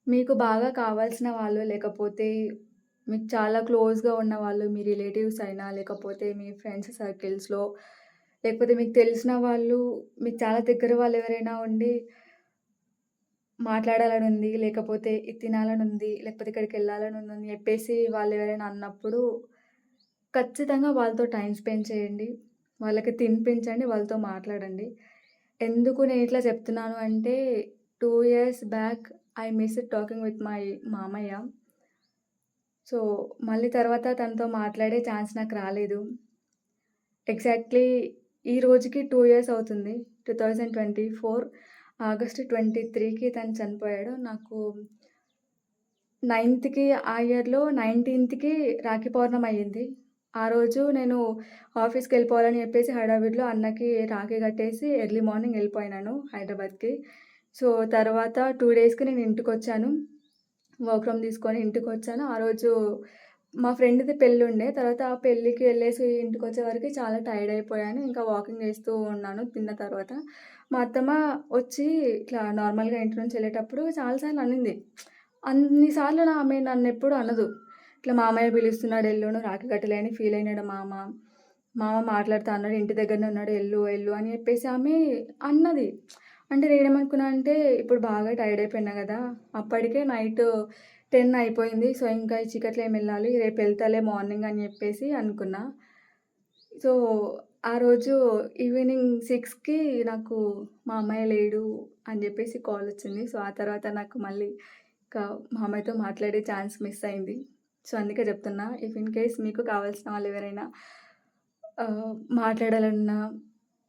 మీకు బాగా కావాల్సిన వాళ్ళు, లేకపోతే మీకు చాలా క్లోజ్‌గా ఉన్నవాళ్ళు, మీ రిలేటివ్స్ అయినా, లేకపోతే మీ ఫ్రెండ్స్ సర్కిల్స్‌లో, లేకపోతే మీకు తెలిసిన వాళ్ళు, మీకు చాలా దగ్గర వాళ్ళు ఎవరైనా ఉండి మాట్లాడాలనుంది, లేకపోతే ఇది తినాలనుంది, లేకపోతే ఇక్కడికెళ్ళాలనుందని చెప్పేసి వాళ్ళెవరైనా అన్నప్పుడు, ఖచ్చితంగా వాళ్ళతో టైమ్ స్పెండ్ చేయండి. వాళ్ళకి తినిపించండి, వాళ్ళతో మాట్లాడండి. ఎందుకు నేనిట్లా చెప్తున్నాను అంటే, 2 years back I missed talking with my మామయ్య. సో, మళ్ళీ తర్వాత తనతో మాట్లాడే ఛాన్స్ నాకు రాలేదు. ఎగ్జాక్ట్‌లీ ఈ రోజుకి 2 ఇయర్స్ అవుతుంది. 2024 ఆగస్ట్ 23కి తను చనిపోయాడు. నాకు 9థ్‌కి ఆ ఇయర్‌లో 19థ్‌కి రాఖీ పౌర్ణమి అయ్యింది. ఆ రోజు నేను ఆఫీస్‌కెళ్ళిపోవాలని చెప్పేసి హడావిడిలో అన్నకి రాఖీ కట్టేసి ఎర్లీ మార్నింగ్ ఎళ్ళిపోయినాను హైదరాబాద్‌కి. సో, తర్వాత 2 డేస్‌కి నేను ఇంటికొచ్చాను. వర్క్ ఫ్రమ్ తీసుకొని ఇంటికొచ్చాను. ఆ రోజు మా ఫ్రెండ్‌ది పెళ్ళుండే. తర్వాత ఆ పెళ్ళికి వెళ్ళేసి ఇంటికొచ్చే వరకి చాలా టైర్డ్ అయిపోయాను. ఇంకా వాకింగ్ చేస్తూ ఉన్నాను తిన్న తర్వాత. మా అత్తమ్మ వచ్చి ఇట్లా నార్మల్‌గా ఇంటి నుంచి ఎళ్ళేటప్పుడు చాలా సార్లు అనింది. అన్ని సార్లు ఆమె నన్నెప్పుడు అనదు. ఇట్లా మామయ్య పిలుస్తున్నాడు ఎళ్ళు, నువ్వు రాఖీ కట్టలే అని ఫీల్ అయినాడు మామ. మామ మాట్లాడుతా అన్నాడు, ఇంటి దగ్గరనే ఉన్నాడు ఎళ్ళు, ఎళ్ళు అని చెప్పేసి ఆమె అన్నది. అంటే నేనేమనుకున్నా అంటే, ఇప్పుడు బాగా టైర్డ్ అయిపోయినా గదా! అప్పటికే నైట్ 10 అయిపోయింది. సో, ఇంకా ఈ చీకట్లో ఏమెళ్ళాలి, రేపెళ్తాలే మార్నింగ్ అని జెప్పేసి అనుకున్నా. సో, ఆ రోజు ఈవినింగ్ 6కి నాకు మా అన్నయ్య లేడు అని జెప్పేసి కాలొచ్చింది. సో, ఆ తర్వాత నాకు మళ్ళీ ఇంకా మా అమ్మయ్యతో మాట్లాడే ఛాన్స్ మిస్ అయింది. సో, అందుకే జెప్తున్నా, ఇఫ్ ఇన్ కేస్ మీకు కావాల్సిన వాళ్ళెవరైనా మాట్లాడాలన్నా,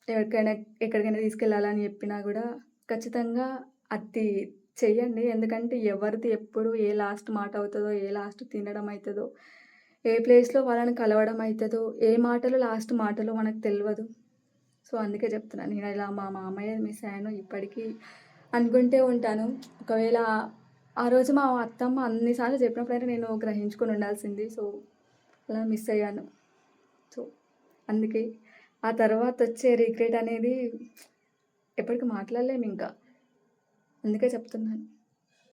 ఎవరికైనా ఎక్కడికైనా తీసుకెళ్ళాలని జెప్పినా గూడా ఖచ్చితంగా అది చెయ్యండి. ఎందుకంటే ఎవరిది ఎప్పుడు ఏ లాస్ట్ మాట అవుతదో, ఏ లాస్ట్ తినడం అయితదో, ఏ ప్లేస్‌లో వాళ్ళని కలవడం అయితదో, ఏ మాటలు లాస్ట్ మాటలో మనకు తెలవదు. సో, అందుకే చెప్తున్నా. నేనిలా మా మామయ్యని మిస్ అయ్యాను. ఇప్పటికీ అనుకుంటే ఉంటాను. ఒకవేళ ఆ రోజు మా అత్తమ్మ అన్ని సార్లు చెప్పినప్పుడైతే నేను గ్రహించుకొని ఉండాల్సింది. సో, అలా మిస్ అయ్యాను. సో, అందుకే ఆ తర్వాతొచ్చే రిగ్రెట్ అనేది ఎప్పటికి మాట్లాడలేమింక. అందుకే చెప్తున్నాను.